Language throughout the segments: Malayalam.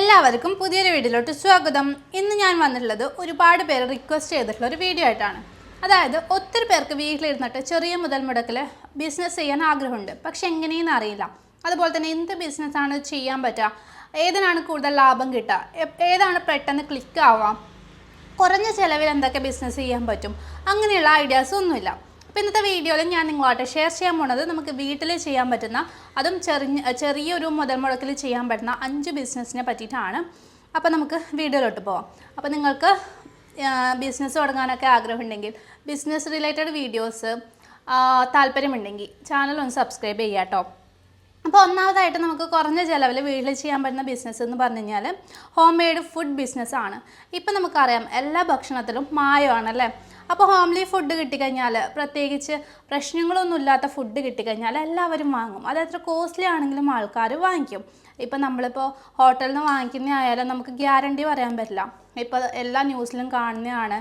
എല്ലാവർക്കും പുതിയൊരു വീഡിയോയിലോട്ട് സ്വാഗതം. ഇന്ന് ഞാൻ വന്നിട്ടുള്ളത് ഒരുപാട് പേര് റിക്വസ്റ്റ് ചെയ്തിട്ടുള്ള ഒരു വീഡിയോ ആയിട്ടാണ്. അതായത് ഒത്തിരി പേർക്ക് വീട്ടിലിരുന്നിട്ട് ചെറിയ മുതൽ മുടക്കിൽ ബിസിനസ് ചെയ്യാൻ ആഗ്രഹമുണ്ട്, പക്ഷെ എങ്ങനെയെന്ന് അറിയില്ല. അതുപോലെ തന്നെ എന്ത് ബിസിനസ്സാണ് ചെയ്യാൻ പറ്റുക, ഏതിനാണ് കൂടുതൽ ലാഭം കിട്ടുക, ഏതാണ് പെട്ടെന്ന് ക്ലിക്ക് ആവാം, കുറഞ്ഞ ചിലവിൽ എന്തൊക്കെ ബിസിനസ് ചെയ്യാൻ പറ്റും, അങ്ങനെയുള്ള ഐഡിയാസ് ഒന്നുമില്ല. അപ്പോൾ ഇന്നത്തെ വീഡിയോയിൽ ഞാൻ നിങ്ങളായിട്ട് ഷെയർ ചെയ്യാൻ പോകുന്നത് നമുക്ക് വീട്ടിൽ ചെയ്യാൻ പറ്റുന്ന, അതും ചെറിയൊരു മുതൽ മുടക്കിൽ ചെയ്യാൻ പറ്റുന്ന 5 ബിസിനസ്സിനെ പറ്റിയിട്ടാണ്. അപ്പോൾ നമുക്ക് വീഡിയോയിലോട്ട് പോവാം. അപ്പോൾ നിങ്ങൾക്ക് ബിസിനസ് തുടങ്ങാനൊക്കെ ആഗ്രഹമുണ്ടെങ്കിൽ, ബിസിനസ് റിലേറ്റഡ് വീഡിയോസ് താല്പര്യമുണ്ടെങ്കിൽ ചാനൽ ഒന്ന് സബ്സ്ക്രൈബ് ചെയ്യാം കേട്ടോ. അപ്പോൾ ഒന്നാമതായിട്ട് നമുക്ക് കുറഞ്ഞ ചിലവിൽ വീട്ടിൽ ചെയ്യാൻ പറ്റുന്ന ബിസിനസ് എന്ന് പറഞ്ഞു കഴിഞ്ഞാൽ ഹോം മെയ്ഡ് ഫുഡ് ബിസിനസ്സാണ്. ഇപ്പം നമുക്കറിയാം എല്ലാ ഭക്ഷണത്തിലും മായമാണല്ലേ. അപ്പോൾ ഹോംലി ഫുഡ് കിട്ടിക്കഴിഞ്ഞാൽ, പ്രത്യേകിച്ച് പ്രശ്നങ്ങളൊന്നുമില്ലാത്ത ഫുഡ് കിട്ടിക്കഴിഞ്ഞാൽ എല്ലാവരും വാങ്ങും. അത് എത്ര കോസ്റ്റ്ലി ആണെങ്കിലും ആൾക്കാർ വാങ്ങിക്കും. ഇപ്പം നമ്മളിപ്പോൾ ഹോട്ടലിൽ നിന്ന് വാങ്ങിക്കുന്ന ആയാലും നമുക്ക് ഗ്യാരണ്ടി പറയാൻ പറ്റില്ല. ഇപ്പോൾ എല്ലാ ന്യൂസിലും കാണുന്നതാണ്,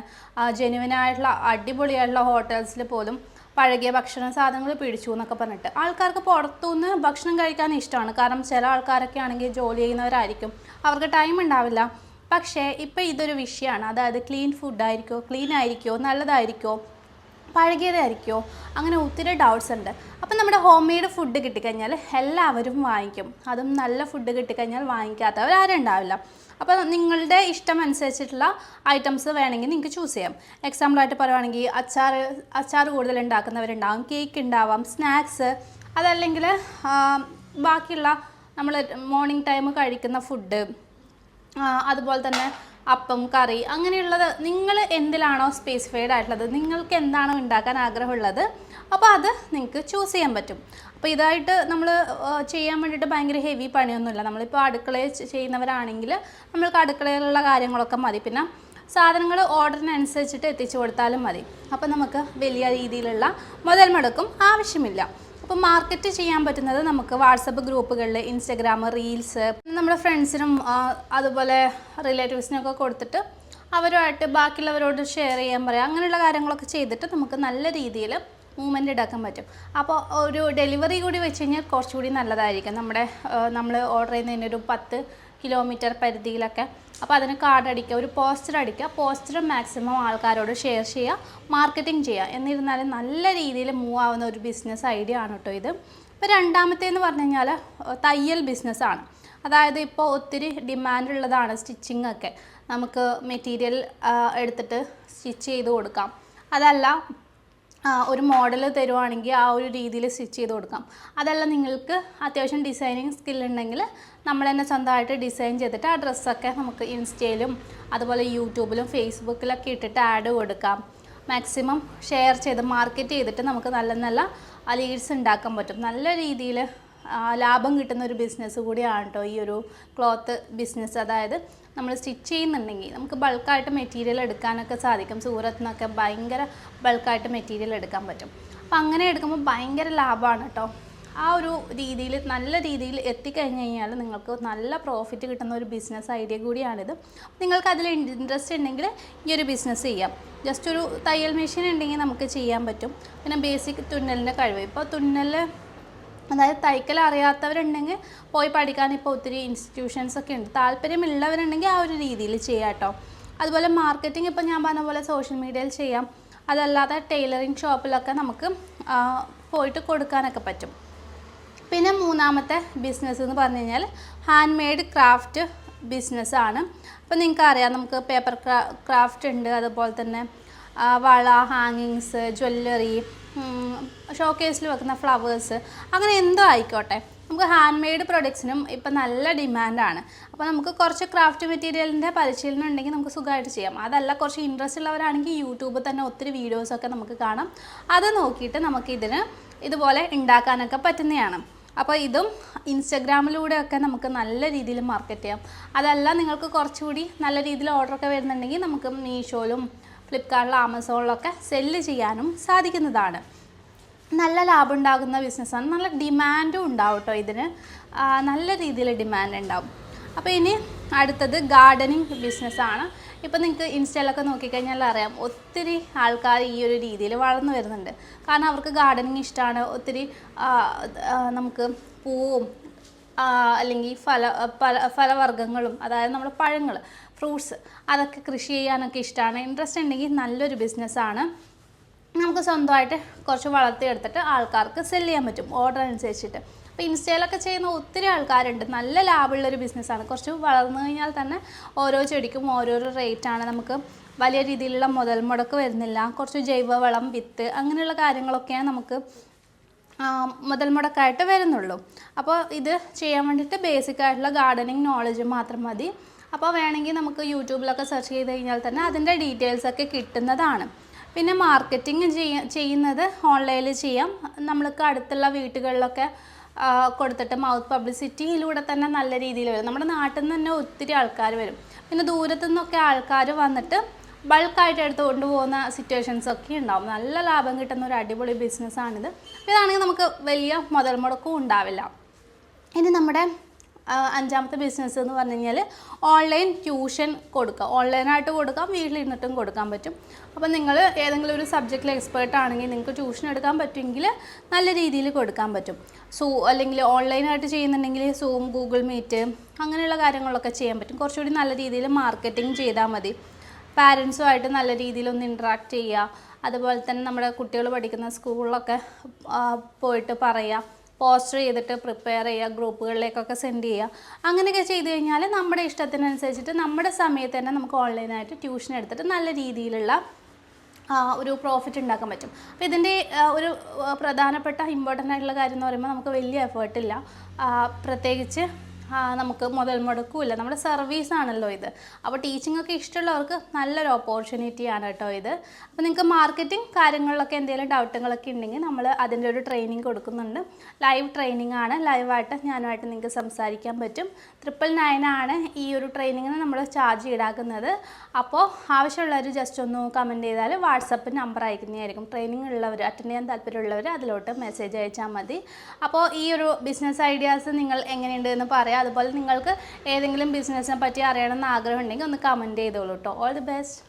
ജെന്യുവനായിട്ടുള്ള അടിപൊളിയായിട്ടുള്ള ഹോട്ടൽസിൽ പോലും പഴകിയ ഭക്ഷണ സാധനങ്ങൾ പിടിച്ചു എന്നൊക്കെ പറഞ്ഞിട്ട് ആൾക്കാർക്ക് പുറത്തുനിന്ന് ഭക്ഷണം കഴിക്കാൻ ഇഷ്ടമാണ്. കാരണം ചില ആൾക്കാരൊക്കെ ആണെങ്കിൽ ജോലി ചെയ്യുന്നവരായിരിക്കും, അവർക്ക് ടൈം ഉണ്ടാവില്ല. പക്ഷേ ഇപ്പോൾ ഇതൊരു വിഷയമാണ്. അതായത് ക്ലീൻ ഫുഡായിരിക്കുമോ, ക്ലീൻ ആയിരിക്കുമോ, നല്ലതായിരിക്കുമോ, പഴകിയതായിരിക്കുമോ, അങ്ങനെ ഒത്തിരി ഡൗട്ട്സ് ഉണ്ട്. അപ്പം നമ്മുടെ ഹോം മെയ്ഡ് ഫുഡ് കിട്ടിക്കഴിഞ്ഞാൽ എല്ലാവരും വാങ്ങിക്കും. അതും നല്ല ഫുഡ് കിട്ടിക്കഴിഞ്ഞാൽ വാങ്ങിക്കാത്തവർ ആരും ഉണ്ടാവില്ല. അപ്പോൾ നിങ്ങളുടെ ഇഷ്ടം അനുസരിച്ചിട്ടുള്ള ഐറ്റംസ് വേണമെങ്കിൽ നിങ്ങൾക്ക് ചൂസ് ചെയ്യാം. എക്സാമ്പിളായിട്ട് പറയുകയാണെങ്കിൽ അച്ചാർ കൂടുതൽ ഉണ്ടാക്കുന്നവരുണ്ടാകും, കേക്ക് ഉണ്ടാവാം, സ്നാക്സ്, അതല്ലെങ്കിൽ ബാക്കിയുള്ള നമ്മൾ മോർണിംഗ് ടൈം കഴിക്കുന്ന ഫുഡ്, അതുപോലെ തന്നെ അപ്പം, കറി, അങ്ങനെയുള്ളത് നിങ്ങൾ എന്തിലാണോ സ്പെസിഫൈഡ് ആയിട്ടുള്ളത്, നിങ്ങൾക്ക് എന്താണോ ഉണ്ടാക്കാൻ ആഗ്രഹമുള്ളത്, അപ്പോൾ അത് നിങ്ങൾക്ക് ചൂസ് ചെയ്യാൻ പറ്റും. അപ്പോൾ ഇതായിട്ട് നമ്മൾ ചെയ്യാൻ വേണ്ടിയിട്ട് ഭയങ്കര ഹെവി പണിയൊന്നുമില്ല. നമ്മളിപ്പോൾ അടുക്കളയിൽ ചെയ്യുന്നവരാണെങ്കിൽ നമ്മൾക്ക് അടുക്കളയിലുള്ള കാര്യങ്ങളൊക്കെ മതി. പിന്നെ സാധനങ്ങൾ ഓർഡറിനനുസരിച്ചിട്ട് എത്തിച്ചു കൊടുത്താലും മതി. അപ്പോൾ നമുക്ക് വലിയ രീതിയിലുള്ള മുതൽ മുടക്കും ആവശ്യമില്ല. അപ്പോൾ മാർക്കറ്റ് ചെയ്യാൻ പറ്റുന്നത് നമുക്ക് വാട്സപ്പ് ഗ്രൂപ്പുകളിൽ, ഇൻസ്റ്റഗ്രാം റീൽസ്, നമ്മുടെ ഫ്രണ്ട്സിനും അതുപോലെ റിലേറ്റീവ്സിനൊക്കെ കൊടുത്തിട്ട് അവരുമായിട്ട് ബാക്കിയുള്ളവരോട് ഷെയർ ചെയ്യാൻ പറയാം. അങ്ങനെയുള്ള കാര്യങ്ങളൊക്കെ ചെയ്തിട്ട് നമുക്ക് നല്ല രീതിയിൽ മൂവ്മെൻറ്റ് എടുക്കാൻ പറ്റും. അപ്പോൾ ഒരു ഡെലിവറി കൂടി വെച്ച് കഴിഞ്ഞാൽ കുറച്ചുകൂടി നല്ലതായിരിക്കും. നമ്മൾ ഓർഡർ ചെയ്യുന്നതിന് ഒരു 10 കിലോമീറ്റർ പരിധിയിലൊക്കെ. അപ്പോൾ അതിന് കാർഡ് അടിക്കുക, ഒരു പോസ്റ്റർ അടിക്കുക, പോസ്റ്റർ മാക്സിമം ആൾക്കാരോട് ഷെയർ ചെയ്യുക, മാർക്കറ്റിംഗ് ചെയ്യുക. എന്നിരുന്നാലും നല്ല രീതിയിൽ മൂവ് ആവുന്ന ഒരു ബിസിനസ് ഐഡിയ ആണ് കേട്ടോ ഇത്. ഇപ്പോൾ രണ്ടാമത്തേന്ന് പറഞ്ഞു കഴിഞ്ഞാൽ തയ്യൽ ബിസിനസ്സാണ്. അതായത് ഇപ്പോൾ ഒത്തിരി ഡിമാൻഡ് ഉള്ളതാണ് സ്റ്റിച്ചിങ് ഒക്കെ. നമുക്ക് മെറ്റീരിയൽ എടുത്തിട്ട് സ്റ്റിച്ച് ചെയ്ത് കൊടുക്കാം. അതല്ല ഒരു മോഡൽ തരുവാണെങ്കിൽ ആ ഒരു രീതിയിൽ സ്റ്റിച്ച് ചെയ്ത് കൊടുക്കാം. അതല്ല നിങ്ങൾക്ക് അത്യാവശ്യം ഡിസൈനിങ് സ്കില്ലുണ്ടെങ്കിൽ നമ്മൾ തന്നെ സ്വന്തമായിട്ട് ഡിസൈൻ ചെയ്തിട്ട് ആ ഡ്രസ്സൊക്കെ നമുക്ക് ഇൻസ്റ്റയിലും അതുപോലെ യൂട്യൂബിലും ഫേസ്ബുക്കിലൊക്കെ ഇട്ടിട്ട് ആഡ് കൊടുക്കാം. മാക്സിമം ഷെയർ ചെയ്ത് മാർക്കറ്റ് ചെയ്തിട്ട് നമുക്ക് നല്ല നല്ല ലീഡ്സ് ഉണ്ടാക്കാൻ പറ്റും. നല്ല രീതിയിൽ ലാഭം കിട്ടുന്ന ഒരു ബിസിനസ് കൂടിയാണ് കേട്ടോ ഈ ഒരു ക്ലോത്ത് ബിസിനസ്. അതായത് നമ്മൾ സ്റ്റിച്ച് ചെയ്യുന്നുണ്ടെങ്കിൽ നമുക്ക് ബൾക്കായിട്ട് മെറ്റീരിയൽ എടുക്കാനൊക്കെ സാധിക്കും. സൂറത്തിൽ നിന്നൊക്കെ ഭയങ്കര ബൾക്കായിട്ട് മെറ്റീരിയൽ എടുക്കാൻ പറ്റും. അപ്പോൾ അങ്ങനെ എടുക്കുമ്പോൾ ഭയങ്കര ലാഭമാണ് കേട്ടോ. ആ ഒരു രീതിയിൽ നല്ല രീതിയിൽ എത്തിക്കഴിഞ്ഞ് കഴിഞ്ഞാൽ നിങ്ങൾക്ക് നല്ല പ്രോഫിറ്റ് കിട്ടുന്ന ഒരു ബിസിനസ് ഐഡിയ കൂടിയാണിത്. നിങ്ങൾക്ക് അതിൽ ഇൻട്രസ്റ്റ് ഉണ്ടെങ്കിൽ ഈ ഒരു ബിസിനസ് ചെയ്യാം. ജസ്റ്റ് ഒരു തയ്യൽ മെഷീൻ ഉണ്ടെങ്കിൽ നമുക്ക് ചെയ്യാൻ പറ്റും. പിന്നെ ബേസിക് തുന്നലിൻ്റെ കഴിവ്, ഇപ്പോൾ തുന്നൽ അതായത് തയ്ക്കൽ അറിയാത്തവരുണ്ടെങ്കിൽ പോയി പഠിക്കാൻ ഇപ്പോൾ ഒത്തിരി ഇൻസ്റ്റിറ്റ്യൂഷൻസൊക്കെ ഉണ്ട്. താല്പര്യമുള്ളവരുണ്ടെങ്കിൽ ആ ഒരു രീതിയിൽ ചെയ്യാം കേട്ടോ. അതുപോലെ മാർക്കറ്റിംഗ് ഇപ്പോൾ ഞാൻ പറഞ്ഞ പോലെ സോഷ്യൽ മീഡിയയിൽ ചെയ്യാം. അതല്ലാതെ ടൈലറിങ് ഷോപ്പിലൊക്കെ നമുക്ക് പോയിട്ട് കൊടുക്കാനൊക്കെ പറ്റും. പിന്നെ മൂന്നാമത്തെ ബിസിനസ് എന്ന് പറഞ്ഞു കഴിഞ്ഞാൽ ഹാൻഡ് മെയ്ഡ് ക്രാഫ്റ്റ് ബിസിനസ്സാണ്. അപ്പോൾ നിങ്ങൾക്കറിയാം നമുക്ക് പേപ്പർ ക്രാഫ്റ്റ് ഉണ്ട്, അതുപോലെ തന്നെ വള, ഹാങ്ങിങ്സ്, ജ്വല്ലറി, ഷോക്കേസിൽ വെക്കുന്ന ഫ്ലവേഴ്സ്, അങ്ങനെ എന്തോ ആയിക്കോട്ടെ, നമുക്ക് ഹാൻഡ് മെയ്ഡ് പ്രൊഡക്ട്സിനും ഇപ്പം നല്ല ഡിമാൻഡാണ്. അപ്പോൾ നമുക്ക് കുറച്ച് ക്രാഫ്റ്റ് മെറ്റീരിയലിൻ്റെ പരിശീലനം ഉണ്ടെങ്കിൽ നമുക്ക് സുഖമായിട്ട് ചെയ്യാം. അതല്ല കുറച്ച് ഇൻട്രസ്റ്റ് ഉള്ളവരാണെങ്കിൽ യൂട്യൂബിൽ തന്നെ ഒത്തിരി വീഡിയോസൊക്കെ നമുക്ക് കാണാം. അത് നോക്കിയിട്ട് നമുക്കിതിന് ഇതുപോലെ ഉണ്ടാക്കാനൊക്കെ പറ്റുന്നതാണ്. അപ്പോൾ ഇതും ഇൻസ്റ്റഗ്രാമിലൂടെയൊക്കെ നമുക്ക് നല്ല രീതിയിൽ മാർക്കറ്റ് ചെയ്യാം. അതല്ല നിങ്ങൾക്ക് കുറച്ചുകൂടി നല്ല രീതിയിൽ ഓർഡറൊക്കെ വരുന്നുണ്ടെങ്കിൽ നമുക്ക് മീഷോയിലും ഫ്ലിപ്കാർട്ടിലും ആമസോണിലൊക്കെ സെല്ല് ചെയ്യാനും സാധിക്കുന്നതാണ്. നല്ല ലാഭം ഉണ്ടാകുന്ന ബിസിനസ്സാണ്. നല്ല ഡിമാൻഡും ഉണ്ടാവും കേട്ടോ ഇതിന്, നല്ല രീതിയിൽ ഡിമാൻഡ് ഉണ്ടാവും. അപ്പോൾ ഇനി അടുത്തത് ഗാർഡനിങ് ബിസിനസ്സാണ്. ഇപ്പോൾ നിങ്ങൾക്ക് ഇൻസ്റ്റയിലൊക്കെ നോക്കിക്കഴിഞ്ഞാൽ അറിയാം ഒത്തിരി ആൾക്കാർ ഈ ഒരു രീതിയിൽ വളർന്നു വരുന്നുണ്ട്. കാരണം അവർക്ക് ഗാർഡനിങ് ഇഷ്ടമാണ്. ഒത്തിരി നമുക്ക് പൂവും അല്ലെങ്കിൽ ഫലവർഗ്ഗങ്ങളും, അതായത് നമ്മുടെ പഴങ്ങൾ, ഫ്രൂട്ട്സ്, അതൊക്കെ കൃഷി ചെയ്യാനൊക്കെ ഇഷ്ടമാണ്, ഇൻട്രസ്റ്റ് ഉണ്ടെങ്കിൽ നല്ലൊരു ബിസിനസ്സാണ്. നമുക്ക് സ്വന്തമായിട്ട് കുറച്ച് വളർത്തിയെടുത്തിട്ട് ആൾക്കാർക്ക് സെല് ചെയ്യാൻ പറ്റും ഓർഡർ അനുസരിച്ചിട്ട്. അപ്പോൾ ഇൻസ്റ്റയിലൊക്കെ ചെയ്യുന്ന ഒത്തിരി ആൾക്കാരുണ്ട്. നല്ല ലാഭമുള്ളൊരു ബിസിനസ്സാണ്. കുറച്ച് വളർന്നു കഴിഞ്ഞാൽ തന്നെ ഓരോ ചെടിക്കും ഓരോരോ റേറ്റാണ്. നമുക്ക് വലിയ രീതിയിലുള്ള മുതൽ മുടക്ക് വരുന്നില്ല. കുറച്ച് ജൈവവളം, വിത്ത്, അങ്ങനെയുള്ള കാര്യങ്ങളൊക്കെയാണ് നമുക്ക് മുതൽ മുടക്കായിട്ട് വരുന്നുള്ളൂ. അപ്പോൾ ഇത് ചെയ്യാൻ വേണ്ടിയിട്ട് ബേസിക് ആയിട്ടുള്ള ഗാർഡനിങ് നോളജ് മാത്രം മതി. അപ്പോൾ വേണമെങ്കിൽ നമുക്ക് യൂട്യൂബിലൊക്കെ സെർച്ച് ചെയ്ത് കഴിഞ്ഞാൽ തന്നെ അതിൻ്റെ ഡീറ്റെയിൽസൊക്കെ കിട്ടുന്നതാണ്. പിന്നെ മാർക്കറ്റിംഗ് ചെയ്യുന്നത് ഓൺലൈനിൽ ചെയ്യാം. നമ്മൾക്ക് അടുത്തുള്ള വീടുകളിലൊക്കെ കൊടുത്തിട്ട് മൗത്ത് പബ്ലിസിറ്റിയിലൂടെ തന്നെ നല്ല രീതിയിൽ വരും. നമ്മുടെ നാട്ടിൽ നിന്ന് തന്നെ ഒത്തിരി ആൾക്കാർ വരും. പിന്നെ ദൂരത്തു നിന്നൊക്കെ ആൾക്കാർ വന്നിട്ട് ബൾക്കായിട്ട് എടുത്ത് കൊണ്ടുപോകുന്ന സിറ്റുവേഷൻസൊക്കെ ഉണ്ടാവും. നല്ല ലാഭം കിട്ടുന്ന ഒരു അടിപൊളി ബിസിനസ്സാണിത്. ഇതാണെങ്കിൽ നമുക്ക് വലിയ മുതൽ മുടക്കും ഉണ്ടാവില്ല. ഇനി നമ്മുടെ അഞ്ചാമത്തെ ബിസിനസ് എന്ന് പറഞ്ഞു കഴിഞ്ഞാൽ ഓൺലൈൻ ട്യൂഷൻ കൊടുക്കുക. ഓൺലൈനായിട്ട് കൊടുക്കാം, വീട്ടിലിരുന്നിട്ടും കൊടുക്കാൻ പറ്റും. അപ്പോൾ നിങ്ങൾ ഏതെങ്കിലും ഒരു സബ്ജക്റ്റിൽ എക്സ്പേർട്ട് ആണെങ്കിൽ നിങ്ങൾക്ക് ട്യൂഷൻ എടുക്കാൻ പറ്റുമെങ്കിൽ നല്ല രീതിയിൽ കൊടുക്കാൻ പറ്റും. അല്ലെങ്കിൽ ഓൺലൈനായിട്ട് ചെയ്യുന്നുണ്ടെങ്കിൽ സൂം, ഗൂഗിൾ മീറ്റ്, അങ്ങനെയുള്ള കാര്യങ്ങളൊക്കെ ചെയ്യാൻ പറ്റും. കുറച്ചുകൂടി നല്ല രീതിയിൽ മാർക്കറ്റിംഗ് ചെയ്താൽ മതി. പാരൻസുമായിട്ട് നല്ല രീതിയിലൊന്ന് ഇൻട്രാക്ട് ചെയ്യുക. അതുപോലെ തന്നെ നമ്മുടെ കുട്ടികൾ പഠിക്കുന്ന സ്കൂളിലൊക്കെ പോയിട്ട് പറയുക, പോസ്റ്റർ ചെയ്തിട്ട് പ്രിപ്പയർ ചെയ്യുക, ഗ്രൂപ്പുകളിലേക്കൊക്കെ സെൻഡ് ചെയ്യുക. അങ്ങനെയൊക്കെ ചെയ്ത് കഴിഞ്ഞാൽ നമ്മുടെ ഇഷ്ടത്തിനനുസരിച്ചിട്ട് നമ്മുടെ സമയത്ത് തന്നെ നമുക്ക് ഓൺലൈനായിട്ട് ട്യൂഷൻ എടുത്തിട്ട് നല്ല രീതിയിലുള്ള ഒരു പ്രോഫിറ്റ് ഉണ്ടാക്കാൻ പറ്റും. അപ്പോൾ ഇതിൻ്റെ ഒരു പ്രധാനപ്പെട്ട ഇമ്പോർട്ടൻ്റ് ആയിട്ടുള്ള കാര്യം എന്ന് പറയുമ്പോൾ നമുക്ക് വലിയ എഫേർട്ടില്ല. പ്രത്യേകിച്ച് നമുക്ക് മുതൽ മുടക്കുമില്ല. നമ്മുടെ സർവീസാണല്ലോ ഇത്. അപ്പോൾ ടീച്ചിങ് ഒക്കെ ഇഷ്ടമുള്ളവർക്ക് നല്ലൊരു ഓപ്പർച്യൂണിറ്റിയാണ് കേട്ടോ ഇത്. അപ്പോൾ നിങ്ങൾക്ക് മാർക്കറ്റിംഗ് കാര്യങ്ങളിലൊക്കെ എന്തെങ്കിലും ഡൗട്ടുകളൊക്കെ ഉണ്ടെങ്കിൽ നമ്മൾ അതിൻ്റെ ഒരു ട്രെയിനിങ് കൊടുക്കുന്നുണ്ട്. ലൈവ് ട്രെയിനിങ് ആണ്. ലൈവായിട്ട് ഞാനുമായിട്ട് നിങ്ങൾക്ക് സംസാരിക്കാൻ പറ്റും. 999 ആണ് ഈ ഒരു ട്രെയിനിങ്ങിന് നമ്മൾ ചാർജ് ഈടാക്കുന്നത്. അപ്പോൾ ആവശ്യമുള്ളവർ ജസ്റ്റ് ഒന്ന് കമൻറ്റ് ചെയ്താൽ വാട്സപ്പ് നമ്പർ അയക്കുന്നതായിരിക്കും. ട്രെയിനിങ് ഉള്ളവർ, അറ്റൻഡ് ചെയ്യാൻ താല്പര്യമുള്ളവർ അതിലോട്ട് മെസ്സേജ് അയച്ചാൽ മതി. അപ്പോൾ ഈ ഒരു ബിസിനസ് ഐഡിയാസ് നിങ്ങൾ എങ്ങനെയുണ്ട് എന്ന് പറയാം. അതുപോലെ നിങ്ങൾക്ക് ഏതെങ്കിലും ബിസിനസ്സിനെ പറ്റി അറിയണമെന്ന് ആഗ്രഹം ഉണ്ടെങ്കിൽ ഒന്ന് കമൻറ്റ് ചെയ്തോളൂ കേട്ടോ. All the best.